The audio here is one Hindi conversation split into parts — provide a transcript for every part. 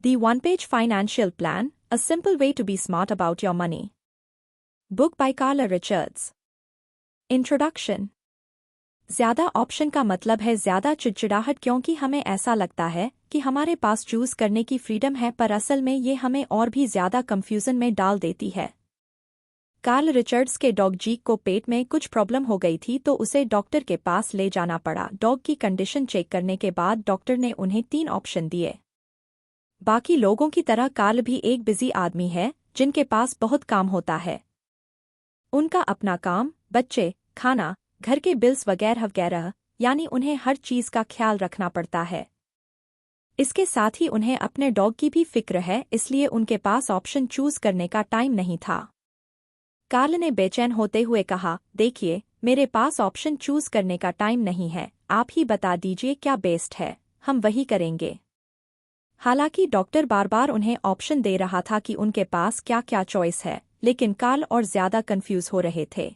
The One-Page Financial Plan, A Simple Way to Be Smart About Your Money. Book by Carla Richards. Introduction. ज़्यादा ऑप्शन का मतलब है ज़्यादा चिड़चिड़ाहट, क्योंकि हमें ऐसा लगता है कि हमारे पास चूज करने की फ्रीडम है, पर असल में ये हमें और भी ज़्यादा कंफ्यूजन में डाल देती है। कार्ल रिचर्ड्स के डॉग जीक को पेट में कुछ प्रॉब्लम हो गई थी, तो उसे डॉक्टर के पास ले जाना पड़ा। डॉग की कंडीशन चेक करने के बाद डॉक्टर ने उन्हें 3 ऑप्शन दिए। बाकी लोगों की तरह कार्ल भी एक बिजी आदमी है जिनके पास बहुत काम होता है। उनका अपना काम, बच्चे, खाना, घर के बिल्स वगैरह वगैरह, यानी उन्हें हर चीज का ख्याल रखना पड़ता है। इसके साथ ही उन्हें अपने डॉग की भी फिक्र है, इसलिए उनके पास ऑप्शन चूज करने का टाइम नहीं था। कार्ल ने बेचैन होते हुए कहा, देखिए, मेरे पास ऑप्शन चूज करने का टाइम नहीं है, आप ही बता दीजिए क्या बेस्ट है, हम वही करेंगे। हालांकि डॉक्टर बार बार उन्हें ऑप्शन दे रहा था कि उनके पास क्या क्या चॉइस है, लेकिन कार्ल और ज्यादा कंफ्यूज हो रहे थे।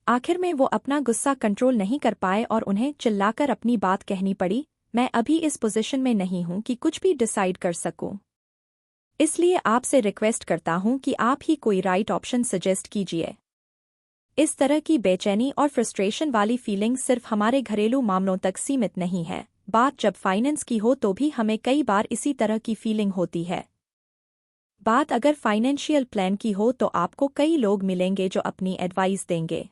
आखिर में वो अपना गुस्सा कंट्रोल नहीं कर पाए और उन्हें चिल्लाकर अपनी बात कहनी पड़ी, मैं अभी इस पोजीशन में नहीं हूं कि कुछ भी डिसाइड कर सकूं। इसलिए आपसे रिक्वेस्ट करता हूं कि आप ही कोई राइट ऑप्शन सजेस्ट कीजिए। इस तरह की बेचैनी और फ्रस्ट्रेशन वाली फीलिंग सिर्फ हमारे घरेलू मामलों तक सीमित नहीं है। बात जब फाइनेंस की हो तो भी हमें कई बार इसी तरह की फीलिंग होती है। बात अगर फाइनेंशियल प्लान की हो तो आपको कई लोग मिलेंगे जो अपनी एडवाइस देंगे।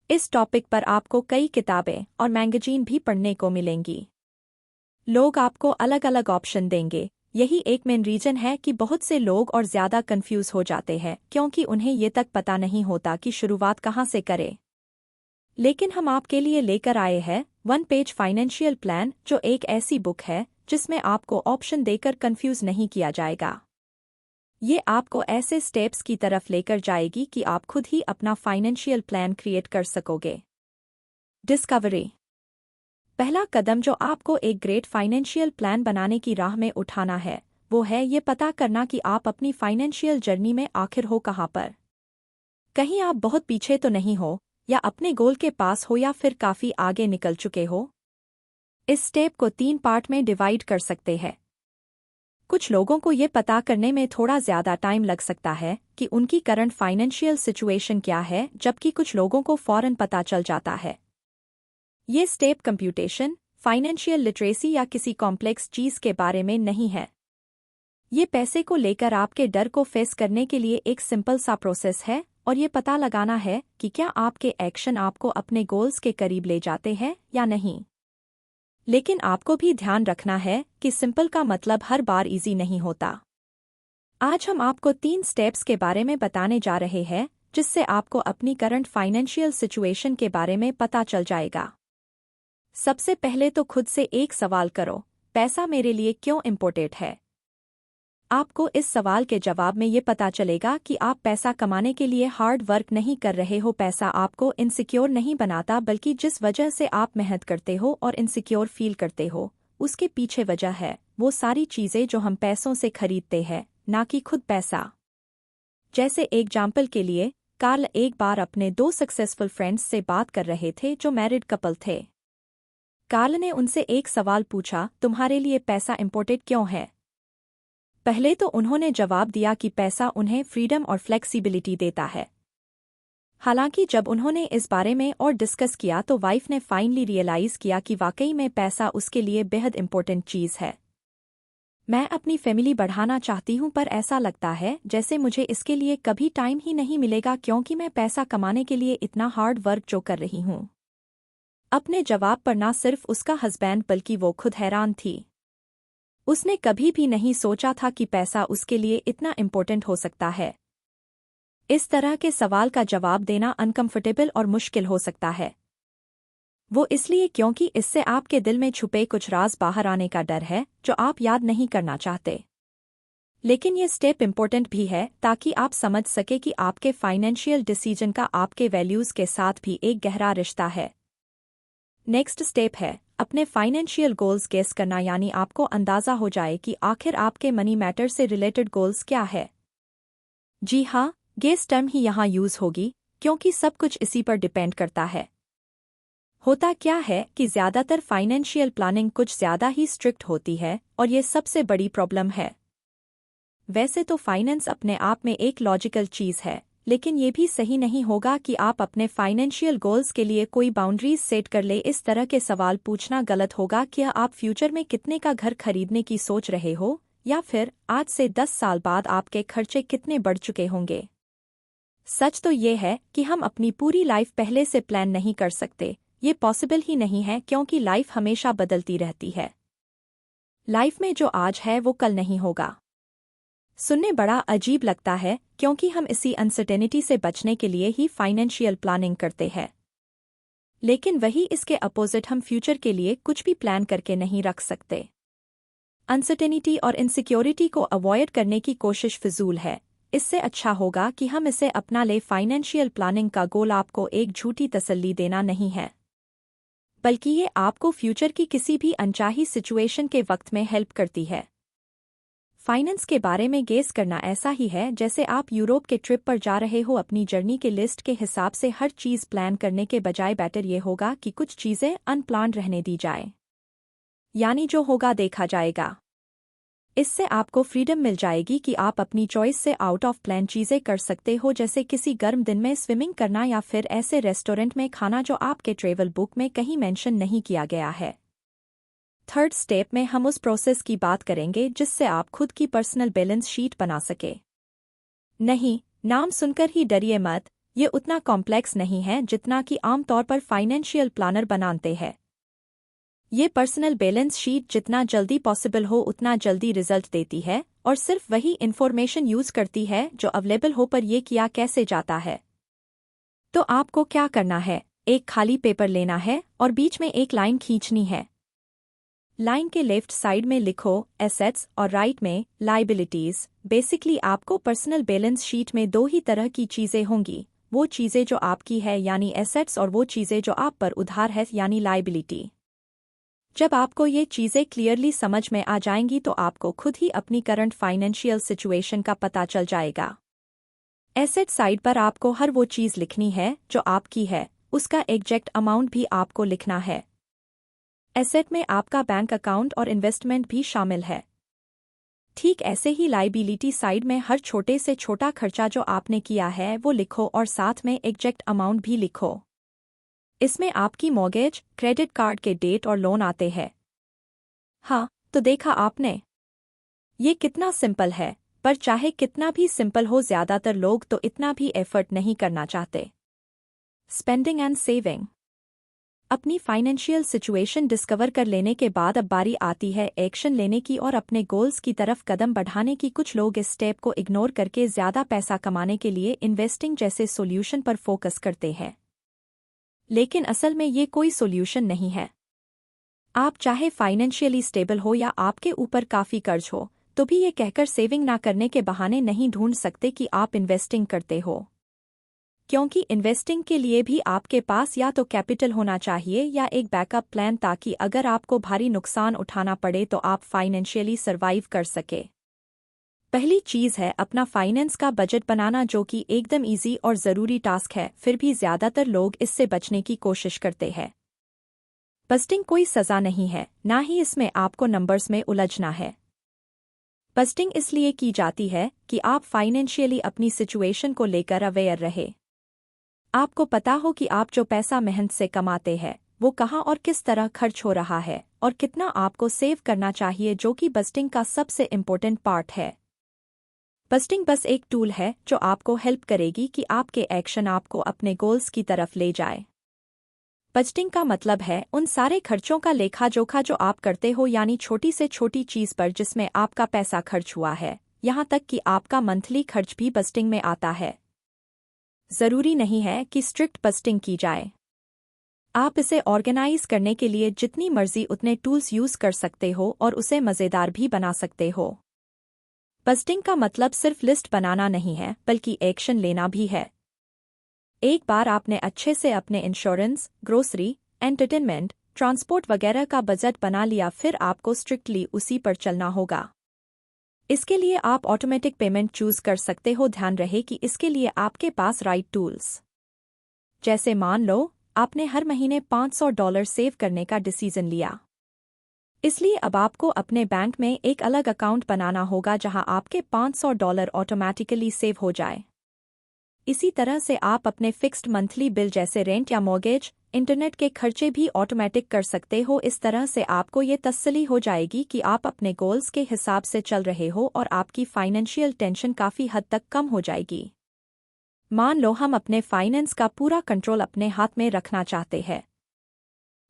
इस टॉपिक पर आपको कई किताबें और मैगजीन भी पढ़ने को मिलेंगी। लोग आपको अलग अलग ऑप्शन देंगे। यही एक मेन रीजन है कि बहुत से लोग और ज्यादा कंफ्यूज हो जाते हैं, क्योंकि उन्हें ये तक पता नहीं होता कि शुरुआत कहाँ से करें। लेकिन हम आपके लिए लेकर आए हैं वन पेज फाइनेंशियल प्लान, जो एक ऐसी बुक है जिसमें आपको ऑप्शन देकर कंफ्यूज नहीं किया जाएगा। ये आपको ऐसे स्टेप्स की तरफ लेकर जाएगी कि आप खुद ही अपना फाइनेंशियल प्लान क्रिएट कर सकोगे। डिस्कवरी। पहला कदम जो आपको एक ग्रेट फाइनेंशियल प्लान बनाने की राह में उठाना है, वो है ये पता करना कि आप अपनी फाइनेंशियल जर्नी में आखिर हो कहाँ पर। कहीं आप बहुत पीछे तो नहीं हो, या अपने गोल के पास हो, या फिर काफी आगे निकल चुके हो। इस स्टेप को 3 पार्ट में डिवाइड कर सकते हैं। कुछ लोगों को ये पता करने में थोड़ा ज्यादा टाइम लग सकता है कि उनकी करंट फाइनेंशियल सिचुएशन क्या है, जबकि कुछ लोगों को फौरन पता चल जाता है। ये स्टेप कंप्यूटेशन, फाइनेंशियल लिटरेसी या किसी कॉम्प्लेक्स चीज के बारे में नहीं है। ये पैसे को लेकर आपके डर को फेस करने के लिए एक सिंपल सा प्रोसेस है, और ये पता लगाना है कि क्या आपके एक्शन आपको अपने गोल्स के करीब ले जाते हैं या नहीं। लेकिन आपको भी ध्यान रखना है कि सिंपल का मतलब हर बार इजी नहीं होता। आज हम आपको 3 स्टेप्स के बारे में बताने जा रहे हैं, जिससे आपको अपनी करंट फाइनेंशियल सिचुएशन के बारे में पता चल जाएगा। सबसे पहले तो खुद से एक सवाल करो, पैसा मेरे लिए क्यों इम्पोर्टेंट है? आपको इस सवाल के जवाब में ये पता चलेगा कि आप पैसा कमाने के लिए हार्ड वर्क नहीं कर रहे हो। पैसा आपको इनसिक्योर नहीं बनाता, बल्कि जिस वजह से आप मेहनत करते हो और इनसिक्योर फील करते हो, उसके पीछे वजह है वो सारी चीजें जो हम पैसों से खरीदते हैं, ना कि खुद पैसा। जैसे एग्जाम्पल के लिए, कार्ल एक बार अपने 2 सक्सेसफुल फ्रेंड्स से बात कर रहे थे जो मैरिड कपल थे। कार्ल ने उनसे एक सवाल पूछा, तुम्हारे लिए पैसा इम्पोर्टेंट क्यों है? पहले तो उन्होंने जवाब दिया कि पैसा उन्हें फ्रीडम और फ्लेक्सिबिलिटी देता है। हालांकि जब उन्होंने इस बारे में और डिस्कस किया तो वाइफ ने फाइनली रियलाइज किया कि वाकई में पैसा उसके लिए बेहद इम्पोर्टेंट चीज है। मैं अपनी फैमिली बढ़ाना चाहती हूं, पर ऐसा लगता है जैसे मुझे इसके लिए कभी टाइम ही नहीं मिलेगा, क्योंकि मैं पैसा कमाने के लिए इतना हार्ड वर्क जो कर रही हूं। अपने जवाब पर ना सिर्फ उसका हस्बैंड बल्कि वो खुद हैरान थी। उसने कभी भी नहीं सोचा था कि पैसा उसके लिए इतना इम्पोर्टेंट हो सकता है। इस तरह के सवाल का जवाब देना अनकंफर्टेबल और मुश्किल हो सकता है। वो इसलिए क्योंकि इससे आपके दिल में छुपे कुछ राज बाहर आने का डर है जो आप याद नहीं करना चाहते। लेकिन ये स्टेप इम्पोर्टेंट भी है ताकि आप समझ सके कि आपके फाइनेंशियल डिसीजन का आपके वैल्यूज के साथ भी एक गहरा रिश्ता है। नेक्स्ट स्टेप है अपने फाइनेंशियल गोल्स गेस करना, यानी आपको अंदाजा हो जाए कि आखिर आपके मनी मैटर से रिलेटेड गोल्स क्या है। जी हाँ, गेस टर्म ही यहाँ यूज होगी, क्योंकि सब कुछ इसी पर डिपेंड करता है। होता क्या है कि ज़्यादातर फाइनेंशियल प्लानिंग कुछ ज़्यादा ही स्ट्रिक्ट होती है और ये सबसे बड़ी प्रॉब्लम है। वैसे तो फाइनेंस अपने आप में एक लॉजिकल चीज़ है, लेकिन ये भी सही नहीं होगा कि आप अपने फाइनेंशियल गोल्स के लिए कोई बाउंड्रीज सेट कर ले। इस तरह के सवाल पूछना गलत होगा। क्या आप फ्यूचर में कितने का घर खरीदने की सोच रहे हो, या फिर आज से 10 साल बाद आपके खर्चे कितने बढ़ चुके होंगे? सच तो ये है कि हम अपनी पूरी लाइफ पहले से प्लान नहीं कर सकते। ये पॉसिबल ही नहीं है, क्योंकि लाइफ हमेशा बदलती रहती है। लाइफ में जो आज है वो कल नहीं होगा। सुनने बड़ा अजीब लगता है, क्योंकि हम इसी अनसर्टेनिटी से बचने के लिए ही फाइनेंशियल प्लानिंग करते हैं। लेकिन वही इसके अपोजिट, हम फ्यूचर के लिए कुछ भी प्लान करके नहीं रख सकते। अनसर्टेनिटी और इनसिक्योरिटी को अवॉइड करने की कोशिश फिजूल है। इससे अच्छा होगा कि हम इसे अपना ले। फाइनेंशियल प्लानिंग का गोल आपको एक झूठी तसल्ली देना नहीं है, बल्कि ये आपको फ्यूचर की किसी भी अनचाही सिचुएशन के वक्त में हेल्प करती है। फाइनेंस के बारे में गेस करना ऐसा ही है जैसे आप यूरोप के ट्रिप पर जा रहे हो। अपनी जर्नी के लिस्ट के हिसाब से हर चीज़ प्लान करने के बजाय बेटर ये होगा कि कुछ चीज़ें अनप्लान्ड रहने दी जाए, यानी जो होगा देखा जाएगा। इससे आपको फ्रीडम मिल जाएगी कि आप अपनी चॉइस से आउट ऑफ प्लान चीज़ें कर सकते हो, जैसे किसी गर्म दिन में स्विमिंग करना या फिर ऐसे रेस्टोरेंट में खाना जो आपके ट्रैवल बुक में कहीं मेंशन नहीं किया गया है। थर्ड स्टेप में हम उस प्रोसेस की बात करेंगे जिससे आप खुद की पर्सनल बैलेंस शीट बना सके। नहीं, नाम सुनकर ही डरिए मत, ये उतना कॉम्प्लेक्स नहीं है जितना कि आमतौर पर फाइनेंशियल प्लानर बनाते हैं। ये पर्सनल बैलेंस शीट जितना जल्दी पॉसिबल हो उतना जल्दी रिजल्ट देती है, और सिर्फ वही इन्फॉर्मेशन यूज करती है जो अवेलेबल हो। पर ये किया कैसे जाता है? तो आपको क्या करना है, एक खाली पेपर लेना है और बीच में एक लाइन खींचनी है। लाइन के लेफ्ट साइड में लिखो एसेट्स और राइट में लाइबिलिटीज। बेसिकली आपको पर्सनल बैलेंस शीट में दो ही तरह की चीज़ें होंगी, वो चीज़ें जो आपकी है यानी एसेट्स, और वो चीज़ें जो आप पर उधार है यानी लाइबिलिटी। जब आपको ये चीज़ें क्लियरली समझ में आ जाएंगी तो आपको खुद ही अपनी करंट फाइनेंशियल सिचुएशन का पता चल जाएगा। एसेट साइड पर आपको हर वो चीज़ लिखनी है जो आपकी है, उसका एग्जैक्ट अमाउंट भी आपको लिखना है। एसेट में आपका बैंक अकाउंट और इन्वेस्टमेंट भी शामिल है। ठीक ऐसे ही लाइबिलिटी साइड में हर छोटे से छोटा खर्चा जो आपने किया है वो लिखो, और साथ में एग्जैक्ट अमाउंट भी लिखो। इसमें आपकी मॉर्गेज, क्रेडिट कार्ड के डेट और लोन आते हैं। हाँ, तो देखा आपने, ये कितना सिंपल है। पर चाहे कितना भी सिंपल हो, ज़्यादातर लोग तो इतना भी एफर्ट नहीं करना चाहते। Spending and saving. अपनी फाइनेंशियल सिचुएशन डिस्कवर कर लेने के बाद अब बारी आती है एक्शन लेने की और अपने गोल्स की तरफ कदम बढ़ाने की। कुछ लोग इस स्टेप को इग्नोर करके ज़्यादा पैसा कमाने के लिए इन्वेस्टिंग जैसे सॉल्यूशन पर फोकस करते हैं, लेकिन असल में ये कोई सॉल्यूशन नहीं है। आप चाहे फाइनेंशियली स्टेबल हो या आपके ऊपर काफ़ी कर्ज हो, तो भी ये कहकर सेविंग ना करने के बहाने नहीं ढूंढ सकते कि आप इन्वेस्टिंग करते हो, क्योंकि इन्वेस्टिंग के लिए भी आपके पास या तो कैपिटल होना चाहिए या एक बैकअप प्लान, ताकि अगर आपको भारी नुकसान उठाना पड़े तो आप फाइनेंशियली सर्वाइव कर सके। पहली चीज़ है अपना फाइनेंस का बजट बनाना, जो कि एकदम इजी और ज़रूरी टास्क है, फिर भी ज़्यादातर लोग इससे बचने की कोशिश करते हैं। बजटिंग कोई सज़ा नहीं है, ना ही इसमें आपको नंबर्स में उलझना है। बजटिंग इसलिए की जाती है कि आप फाइनेंशियली अपनी सिचुएशन को लेकर अवेयर रहे। आपको पता हो कि आप जो पैसा मेहनत से कमाते हैं वो कहाँ और किस तरह खर्च हो रहा है, और कितना आपको सेव करना चाहिए, जो कि बजटिंग का सबसे इम्पोर्टेंट पार्ट है। बजटिंग बस एक टूल है जो आपको हेल्प करेगी कि आपके एक्शन आपको अपने गोल्स की तरफ ले जाए। बजटिंग का मतलब है उन सारे खर्चों का लेखा जोखा जो आप करते हो, यानी छोटी से छोटी चीज़ पर जिसमें आपका पैसा खर्च हुआ है, यहाँ तक कि आपका मंथली खर्च भी बजटिंग में आता है। ज़रूरी नहीं है कि स्ट्रिक्ट बजटिंग की जाए। आप इसे ऑर्गेनाइज करने के लिए जितनी मर्जी उतने टूल्स यूज़ कर सकते हो और उसे मज़ेदार भी बना सकते हो। बजटिंग का मतलब सिर्फ लिस्ट बनाना नहीं है, बल्कि एक्शन लेना भी है। एक बार आपने अच्छे से अपने इंश्योरेंस, ग्रोसरी, एंटरटेनमेंट, ट्रांसपोर्ट वगैरह का बजट बना लिया, फिर आपको स्ट्रिक्टली उसी पर चलना होगा। इसके लिए आप ऑटोमेटिक पेमेंट चूज कर सकते हो। ध्यान रहे कि इसके लिए आपके पास राइट टूल्स, जैसे मान लो आपने हर महीने $500 सेव करने का डिसीजन लिया। इसलिए अब आपको अपने बैंक में एक अलग अकाउंट बनाना होगा जहां आपके $500 ऑटोमैटिकली सेव हो जाए। इसी तरह से आप अपने फिक्स्ड मंथली बिल जैसे रेंट या मॉर्गेज, इंटरनेट के खर्चे भी ऑटोमेटिक कर सकते हो। इस तरह से आपको ये तसल्ली हो जाएगी कि आप अपने गोल्स के हिसाब से चल रहे हो और आपकी फाइनेंशियल टेंशन काफ़ी हद तक कम हो जाएगी। मान लो हम अपने फाइनेंस का पूरा कंट्रोल अपने हाथ में रखना चाहते हैं।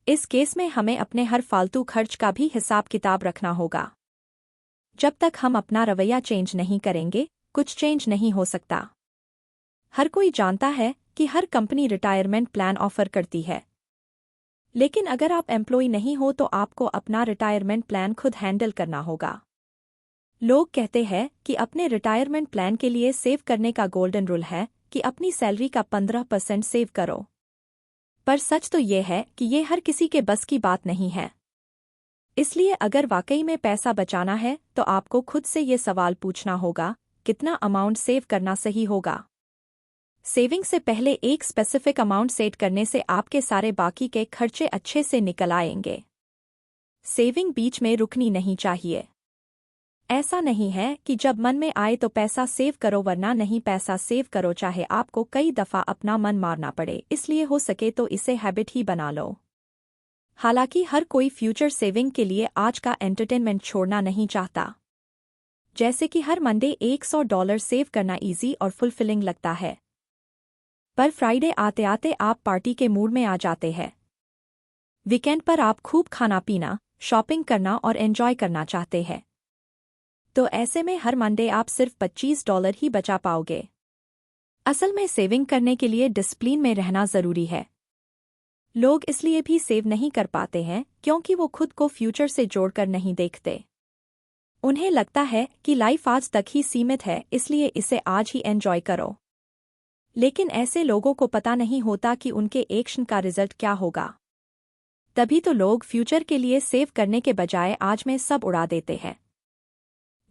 इस केस में हमें अपने हर फालतू खर्च का भी हिसाब किताब रखना होगा। जब तक हम अपना रवैया चेंज नहीं करेंगे, कुछ चेंज नहीं हो सकता। हर कोई जानता है कि हर कंपनी रिटायरमेंट प्लान ऑफर करती है, लेकिन अगर आप एम्प्लॉय नहीं हो तो आपको अपना रिटायरमेंट प्लान खुद हैंडल करना होगा। लोग कहते हैं कि अपने रिटायरमेंट प्लान के लिए सेव करने का गोल्डन रूल है कि अपनी सैलरी का 15% सेव करो। पर सच तो ये है कि ये हर किसी के बस की बात नहीं है। इसलिए अगर वाकई में पैसा बचाना है तो आपको खुद से ये सवाल पूछना होगा, कितना अमाउंट सेव करना सही होगा। सेविंग से पहले एक स्पेसिफिक अमाउंट सेट करने से आपके सारे बाकी के खर्चे अच्छे से निकल आएंगे। सेविंग बीच में रुकनी नहीं चाहिए। ऐसा नहीं है कि जब मन में आए तो पैसा सेव करो, वरना नहीं पैसा सेव करो, चाहे आपको कई दफ़ा अपना मन मारना पड़े। इसलिए हो सके तो इसे हैबिट ही बना लो। हालांकि हर कोई फ्यूचर सेविंग के लिए आज का एंटरटेनमेंट छोड़ना नहीं चाहता। जैसे कि हर मंडे $100 सेव करना इजी और फुलफिलिंग लगता है, पर फ्राइडे आते आते आप पार्टी के मूड में आ जाते हैं। वीकेंड पर आप खूब खाना पीना, शॉपिंग करना और एंजॉय करना चाहते हैं। तो ऐसे में हर मंडे आप सिर्फ $25 ही बचा पाओगे। असल में सेविंग करने के लिए डिसिप्लिन में रहना जरूरी है। लोग इसलिए भी सेव नहीं कर पाते हैं क्योंकि वो खुद को फ्यूचर से जोड़कर नहीं देखते। उन्हें लगता है कि लाइफ आज तक ही सीमित है, इसलिए इसे आज ही एंजॉय करो। लेकिन ऐसे लोगों को पता नहीं होता कि उनके एक्शन का रिजल्ट क्या होगा। तभी तो लोग फ्यूचर के लिए सेव करने के बजाय आज में सब उड़ा देते हैं।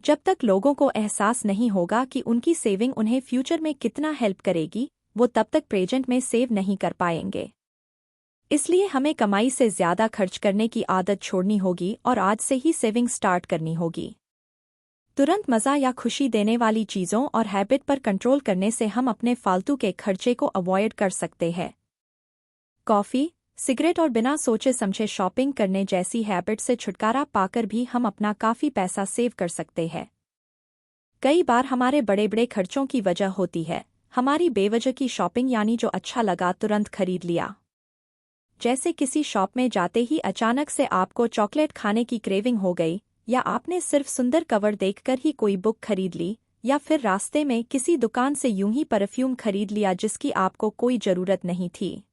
जब तक लोगों को एहसास नहीं होगा कि उनकी सेविंग उन्हें फ्यूचर में कितना हेल्प करेगी, वो तब तक प्रेजेंट में सेव नहीं कर पाएंगे। इसलिए हमें कमाई से ज़्यादा खर्च करने की आदत छोड़नी होगी और आज से ही सेविंग स्टार्ट करनी होगी। तुरंत मज़ा या खुशी देने वाली चीज़ों और हैबिट पर कंट्रोल करने से हम अपने फालतू के खर्चे को अवॉइड कर सकते हैं। कॉफ़ी, सिगरेट और बिना सोचे समझे शॉपिंग करने जैसी हैबिट से छुटकारा पाकर भी हम अपना काफ़ी पैसा सेव कर सकते हैं। कई बार हमारे बड़े बड़े खर्चों की वजह होती है हमारी बेवजह की शॉपिंग, यानी जो अच्छा लगा तुरंत खरीद लिया। जैसे किसी शॉप में जाते ही अचानक से आपको चॉकलेट खाने की क्रेविंग हो गई, या आपने सिर्फ सुंदर कवर देखकर ही कोई बुक खरीद ली, या फिर रास्ते में किसी दुकान से यूं ही परफ्यूम खरीद लिया जिसकी आपको कोई ज़रूरत नहीं थी।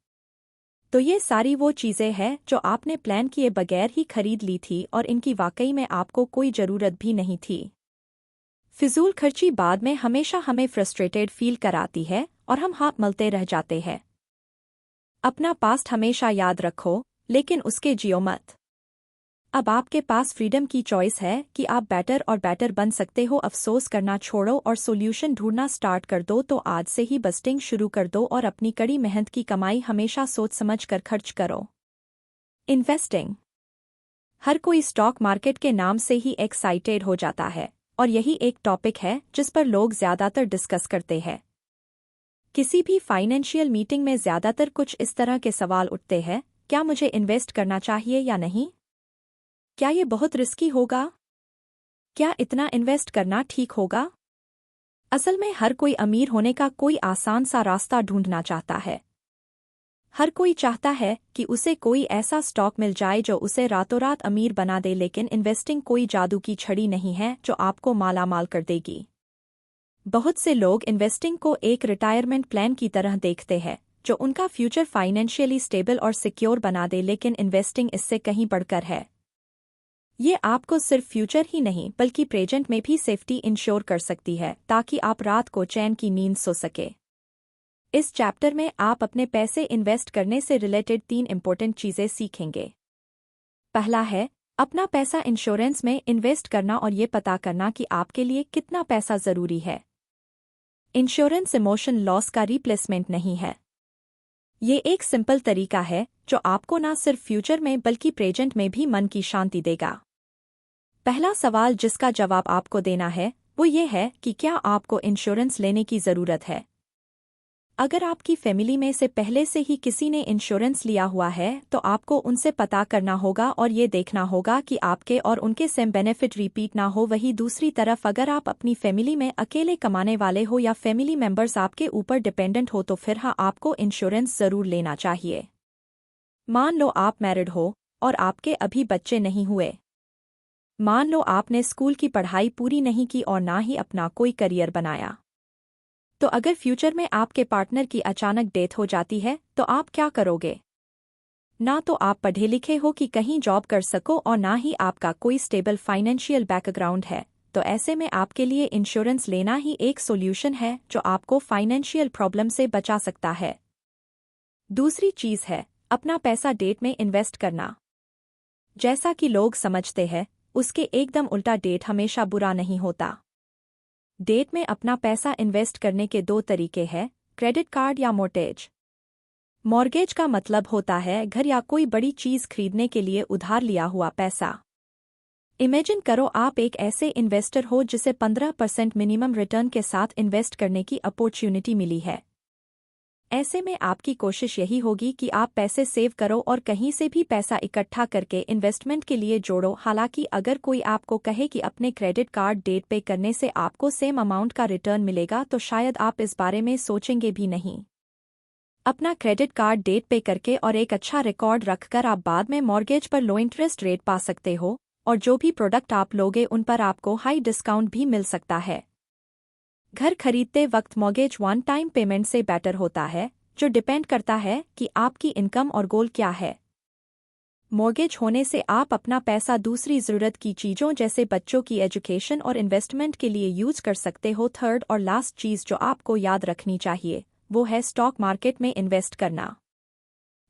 तो ये सारी वो चीज़ें हैं जो आपने प्लान किए बगैर ही खरीद ली थी और इनकी वाकई में आपको कोई ज़रूरत भी नहीं थी। फिजूल खर्ची बाद में हमेशा हमें फ्रस्ट्रेटेड फील कराती है और हम हाथ मलते रह जाते हैं। अपना पास्ट हमेशा याद रखो, लेकिन उसके जियो मत। अब आपके पास फ्रीडम की चॉइस है कि आप बेटर और बेटर बन सकते हो। अफसोस करना छोड़ो और सॉल्यूशन ढूंढना स्टार्ट कर दो। तो आज से ही बस्टिंग शुरू कर दो और अपनी कड़ी मेहनत की कमाई हमेशा सोच समझ कर खर्च करो। इन्वेस्टिंग। हर कोई स्टॉक मार्केट के नाम से ही एक्साइटेड हो जाता है और यही एक टॉपिक है जिस पर लोग ज़्यादातर डिस्कस करते हैं। किसी भी फाइनेंशियल मीटिंग में ज़्यादातर कुछ इस तरह के सवाल उठते हैं, क्या मुझे इन्वेस्ट करना चाहिए या नहीं? क्या ये बहुत रिस्की होगा? क्या इतना इन्वेस्ट करना ठीक होगा? असल में हर कोई अमीर होने का कोई आसान सा रास्ता ढूंढना चाहता है। हर कोई चाहता है कि उसे कोई ऐसा स्टॉक मिल जाए जो उसे रातों रात अमीर बना दे, लेकिन इन्वेस्टिंग कोई जादू की छड़ी नहीं है जो आपको मालामाल कर देगी। बहुत से लोग इन्वेस्टिंग को एक रिटायरमेंट प्लान की तरह देखते हैं जो उनका फ्यूचर फाइनेंशियली स्टेबल और सिक्योर बना दे, लेकिन इन्वेस्टिंग इससे कहीं बढ़कर है। ये आपको सिर्फ फ्यूचर ही नहीं बल्कि प्रेजेंट में भी सेफ्टी इंश्योर कर सकती है, ताकि आप रात को चैन की नींद सो सके। इस चैप्टर में आप अपने पैसे इन्वेस्ट करने से रिलेटेड 3 इंपॉर्टेंट चीज़ें सीखेंगे। पहला है अपना पैसा इंश्योरेंस में इन्वेस्ट करना और ये पता करना कि आपके लिए कितना पैसा ज़रूरी है। इंश्योरेंस इमोशन लॉस का रिप्लेसमेंट नहीं है। ये एक सिंपल तरीका है जो आपको ना सिर्फ फ्यूचर में बल्कि प्रेजेंट में भी मन की शांति देगा। पहला सवाल जिसका जवाब आपको देना है वो ये है कि क्या आपको इंश्योरेंस लेने की ज़रूरत है। अगर आपकी फैमिली में से पहले से ही किसी ने इंश्योरेंस लिया हुआ है तो आपको उनसे पता करना होगा और ये देखना होगा कि आपके और उनके सेम बेनिफिट रिपीट ना हो। वहीं दूसरी तरफ अगर आप अपनी फैमिली में अकेले कमाने वाले हो या फैमिली मेंबर्स आपके ऊपर डिपेंडेंट हो तो फिर हाँ आपको इंश्योरेंस ज़रूर लेना चाहिए। मान लो आप मैरिड हो और आपके अभी बच्चे नहीं हुए। मान लो आपने स्कूल की पढ़ाई पूरी नहीं की और ना ही अपना कोई करियर बनाया। तो अगर फ्यूचर में आपके पार्टनर की अचानक डेथ हो जाती है तो आप क्या करोगे। ना तो आप पढ़े लिखे हो कि कहीं जॉब कर सको और ना ही आपका कोई स्टेबल फाइनेंशियल बैकग्राउंड है, तो ऐसे में आपके लिए इंश्योरेंस लेना ही एक सॉल्यूशन है जो आपको फाइनेंशियल प्रॉब्लम से बचा सकता है। दूसरी चीज़ है अपना पैसा डेट में इन्वेस्ट करना। जैसा कि लोग समझते हैं उसके एकदम उल्टा डेट हमेशा बुरा नहीं होता। डेट में अपना पैसा इन्वेस्ट करने के दो तरीके हैं, क्रेडिट कार्ड या मॉर्गेज। मॉर्गेज का मतलब होता है घर या कोई बड़ी चीज़ खरीदने के लिए उधार लिया हुआ पैसा। इमेजिन करो आप एक ऐसे इन्वेस्टर हो जिसे 15% मिनिमम रिटर्न के साथ इन्वेस्ट करने की अपॉर्चुनिटी मिली है। ऐसे में आपकी कोशिश यही होगी कि आप पैसे सेव करो और कहीं से भी पैसा इकट्ठा करके इन्वेस्टमेंट के लिए जोड़ो। हालांकि अगर कोई आपको कहे कि अपने क्रेडिट कार्ड डेट पे करने से आपको सेम अमाउंट का रिटर्न मिलेगा तो शायद आप इस बारे में सोचेंगे भी नहीं। अपना क्रेडिट कार्ड डेट पे करके और एक अच्छा रिकॉर्ड रखकर आप बाद में मॉर्गेज पर लो इंटरेस्ट रेट पा सकते हो और जो भी प्रोडक्ट आप लोगे उन पर आपको हाई डिस्काउंट भी मिल सकता है। घर खरीदते वक्त मॉर्गेज वन टाइम पेमेंट से बेटर होता है, जो डिपेंड करता है कि आपकी इनकम और गोल क्या है। मॉर्गेज होने से आप अपना पैसा दूसरी ज़रूरत की चीज़ों जैसे बच्चों की एजुकेशन और इन्वेस्टमेंट के लिए यूज कर सकते हो। थर्ड और लास्ट चीज़ जो आपको याद रखनी चाहिए वो है स्टॉक मार्केट में इन्वेस्ट करना।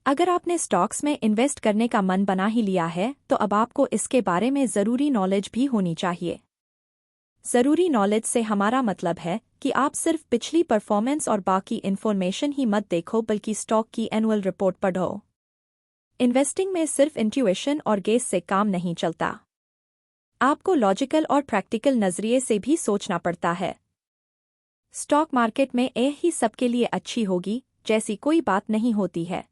अगर आपने स्टॉक्स में इन्वेस्ट करने का मन बना ही लिया है तो अब आपको इसके बारे में ज़रूरी नॉलेज भी होनी चाहिए। ज़रूरी नॉलेज से हमारा मतलब है कि आप सिर्फ पिछली परफॉर्मेंस और बाकी इन्फॉर्मेशन ही मत देखो बल्कि स्टॉक की एनुअल रिपोर्ट पढ़ो। इन्वेस्टिंग में सिर्फ इंट्यूशन और गेस से काम नहीं चलता, आपको लॉजिकल और प्रैक्टिकल नज़रिए से भी सोचना पड़ता है। स्टॉक मार्केट में ही सबके लिए अच्छी होगी जैसी कोई बात नहीं होती है।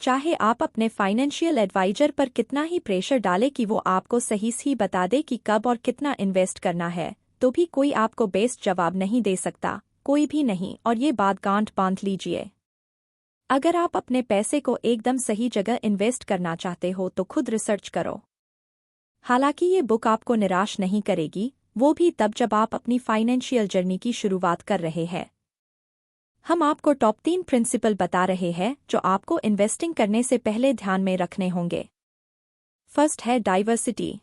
चाहे आप अपने फाइनेंशियल एडवाइजर पर कितना ही प्रेशर डालें कि वो आपको सही बता दे कि कब और कितना इन्वेस्ट करना है, तो भी कोई आपको बेस्ट जवाब नहीं दे सकता, कोई भी नहीं। और ये बात गांठ बांध लीजिए, अगर आप अपने पैसे को एकदम सही जगह इन्वेस्ट करना चाहते हो तो खुद रिसर्च करो। हालांकि ये बुक आपको निराश नहीं करेगी, वो भी तब जब आप अपनी फाइनेंशियल जर्नी की शुरुआत कर रहे हैं। हम आपको टॉप 3 प्रिंसिपल बता रहे हैं जो आपको इन्वेस्टिंग करने से पहले ध्यान में रखने होंगे। फर्स्ट है डाइवर्सिटी।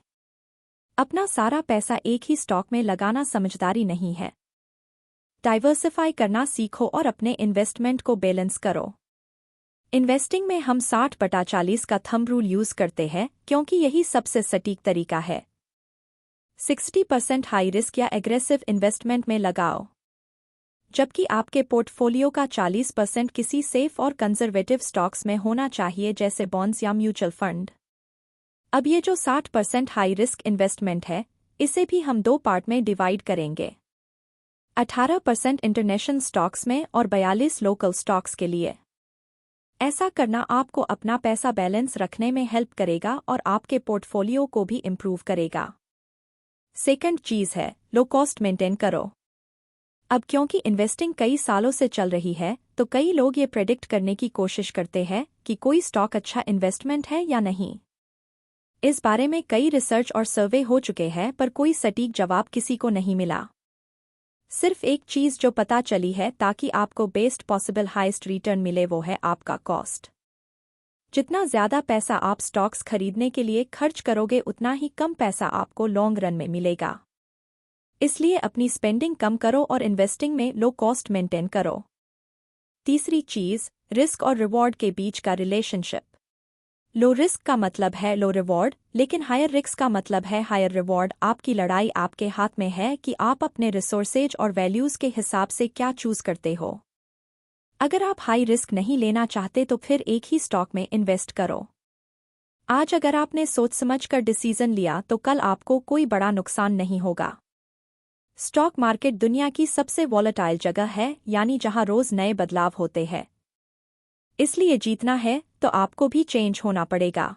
अपना सारा पैसा एक ही स्टॉक में लगाना समझदारी नहीं है। डाइवर्सिफाई करना सीखो और अपने इन्वेस्टमेंट को बैलेंस करो। इन्वेस्टिंग में हम 60/40 का थंब रूल यूज करते हैं क्योंकि यही सबसे सटीक तरीका है। 60% हाई रिस्क या एग्रेसिव इन्वेस्टमेंट में लगाओ, जबकि आपके पोर्टफोलियो का 40% किसी सेफ और कंजर्वेटिव स्टॉक्स में होना चाहिए जैसे बॉन्ड्स या म्यूचुअल फंड। अब ये जो 60% हाई रिस्क इन्वेस्टमेंट है इसे भी हम 2 पार्ट में डिवाइड करेंगे, 18% इंटरनेशनल स्टॉक्स में और 42 लोकल स्टॉक्स के लिए। ऐसा करना आपको अपना पैसा बैलेंस रखने में हेल्प करेगा और आपके पोर्टफोलियो को भी इम्प्रूव करेगा। सेकंड चीज़ है लो कॉस्ट मेंटेन करो। अब क्योंकि इन्वेस्टिंग कई सालों से चल रही है तो कई लोग ये प्रेडिक्ट करने की कोशिश करते हैं कि कोई स्टॉक अच्छा इन्वेस्टमेंट है या नहीं। इस बारे में कई रिसर्च और सर्वे हो चुके हैं पर कोई सटीक जवाब किसी को नहीं मिला। सिर्फ एक चीज़ जो पता चली है ताकि आपको बेस्ट पॉसिबल हाईएस्ट रिटर्न मिले वो है आपका कॉस्ट। जितना ज़्यादा पैसा आप स्टॉक्स खरीदने के लिए खर्च करोगे उतना ही कम पैसा आपको लॉन्ग रन में मिलेगा। इसलिए अपनी स्पेंडिंग कम करो और इन्वेस्टिंग में लो कॉस्ट मेंटेन करो। तीसरी चीज़ रिस्क और रिवॉर्ड के बीच का रिलेशनशिप। लो रिस्क का मतलब है लो रिवॉर्ड, लेकिन हायर रिस्क का मतलब है हायर रिवॉर्ड। आपकी लड़ाई आपके हाथ में है कि आप अपने रिसोर्सेज और वैल्यूज़ के हिसाब से क्या चूज करते हो। अगर आप हाई रिस्क नहीं लेना चाहते तो फिर एक ही स्टॉक में इन्वेस्ट करो। आज अगर आपने सोच समझकर डिसीजन लिया तो कल आपको कोई बड़ा नुकसान नहीं होगा। स्टॉक मार्केट दुनिया की सबसे वॉलेटाइल जगह है, यानी जहां रोज नए बदलाव होते हैं। इसलिए जीतना है तो आपको भी चेंज होना पड़ेगा।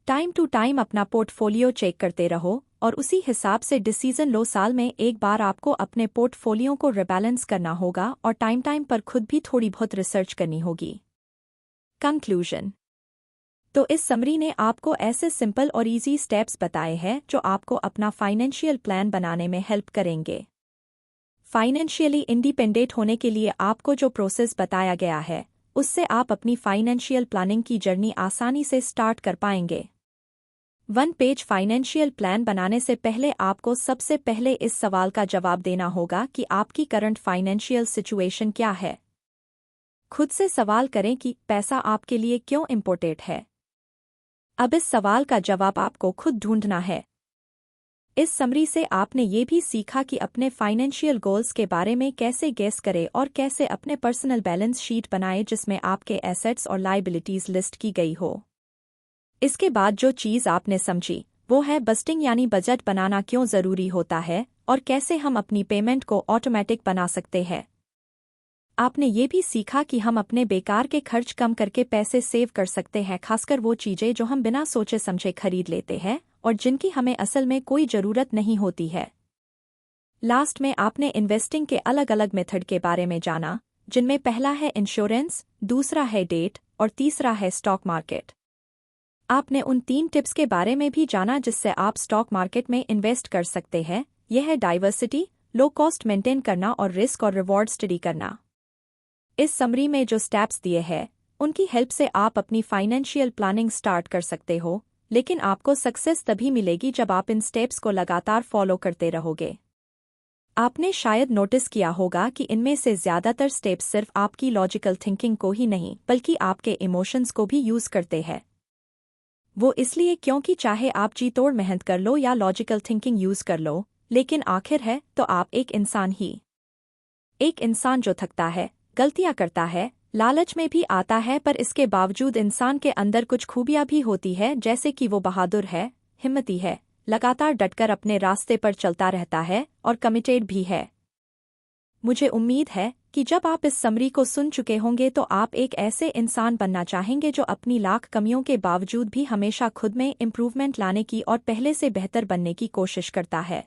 टाइम टू टाइम अपना पोर्टफोलियो चेक करते रहो और उसी हिसाब से डिसीजन लो। साल में एक बार आपको अपने पोर्टफोलियो को रिबैलेंस करना होगा और टाइम टाइम पर खुद भी थोड़ी बहुत रिसर्च करनी होगी। कंक्लूजन। तो इस समरी ने आपको ऐसे सिंपल और इजी स्टेप्स बताए हैं जो आपको अपना फाइनेंशियल प्लान बनाने में हेल्प करेंगे। फाइनेंशियली इंडिपेंडेंट होने के लिए आपको जो प्रोसेस बताया गया है उससे आप अपनी फाइनेंशियल प्लानिंग की जर्नी आसानी से स्टार्ट कर पाएंगे। 1 पेज फाइनेंशियल प्लान बनाने से पहले आपको सबसे पहले इस सवाल का जवाब देना होगा कि आपकी करंट फाइनेंशियल सिचुएशन क्या है। खुद से सवाल करें कि पैसा आपके लिए क्यों इम्पोर्टेंट है। अब इस सवाल का जवाब आपको खुद ढूंढना है। इस समरी से आपने ये भी सीखा कि अपने फाइनेंशियल गोल्स के बारे में कैसे गेस करें और कैसे अपने पर्सनल बैलेंस शीट बनाएं जिसमें आपके एसेट्स और लायबिलिटीज लिस्ट की गई हो। इसके बाद जो चीज़ आपने समझी वो है बस्टिंग, यानी बजट बनाना क्यों ज़रूरी होता है और कैसे हम अपनी पेमेंट को ऑटोमेटिक बना सकते हैं। आपने ये भी सीखा कि हम अपने बेकार के खर्च कम करके पैसे सेव कर सकते हैं, खासकर वो चीज़ें जो हम बिना सोचे समझे खरीद लेते हैं और जिनकी हमें असल में कोई ज़रूरत नहीं होती है। लास्ट में आपने इन्वेस्टिंग के अलग अलग मेथड के बारे में जाना, जिनमें पहला है इंश्योरेंस, दूसरा है डेट और तीसरा है स्टॉक मार्केट। आपने उन 3 टिप्स के बारे में भी जाना जिससे आप स्टॉक मार्केट में इन्वेस्ट कर सकते हैं। यह है डाइवर्सिटी, लो कॉस्ट मेंटेन करना और रिस्क और रिवॉर्ड स्टडी करना। इस समरी में जो स्टेप्स दिए हैं उनकी हेल्प से आप अपनी फाइनेंशियल प्लानिंग स्टार्ट कर सकते हो, लेकिन आपको सक्सेस तभी मिलेगी जब आप इन स्टेप्स को लगातार फॉलो करते रहोगे। आपने शायद नोटिस किया होगा कि इनमें से ज़्यादातर स्टेप्स सिर्फ आपकी लॉजिकल थिंकिंग को ही नहीं बल्कि आपके इमोशंस को भी यूज़ करते हैं। वो इसलिए क्योंकि चाहे आप जी तोड़ मेहनत कर लो या लॉजिकल थिंकिंग यूज़ कर लो, लेकिन आखिर है तो आप एक इंसान ही। एक इंसान जो थकता है, गलतियां करता है, लालच में भी आता है, पर इसके बावजूद इंसान के अंदर कुछ खूबियां भी होती है, जैसे कि वो बहादुर है, हिम्मती है, लगातार डटकर अपने रास्ते पर चलता रहता है और कमिटेड भी है। मुझे उम्मीद है कि जब आप इस समरी को सुन चुके होंगे तो आप एक ऐसे इंसान बनना चाहेंगे जो अपनी लाख कमियों के बावजूद भी हमेशा खुद में इम्प्रूवमेंट लाने की और पहले से बेहतर बनने की कोशिश करता है।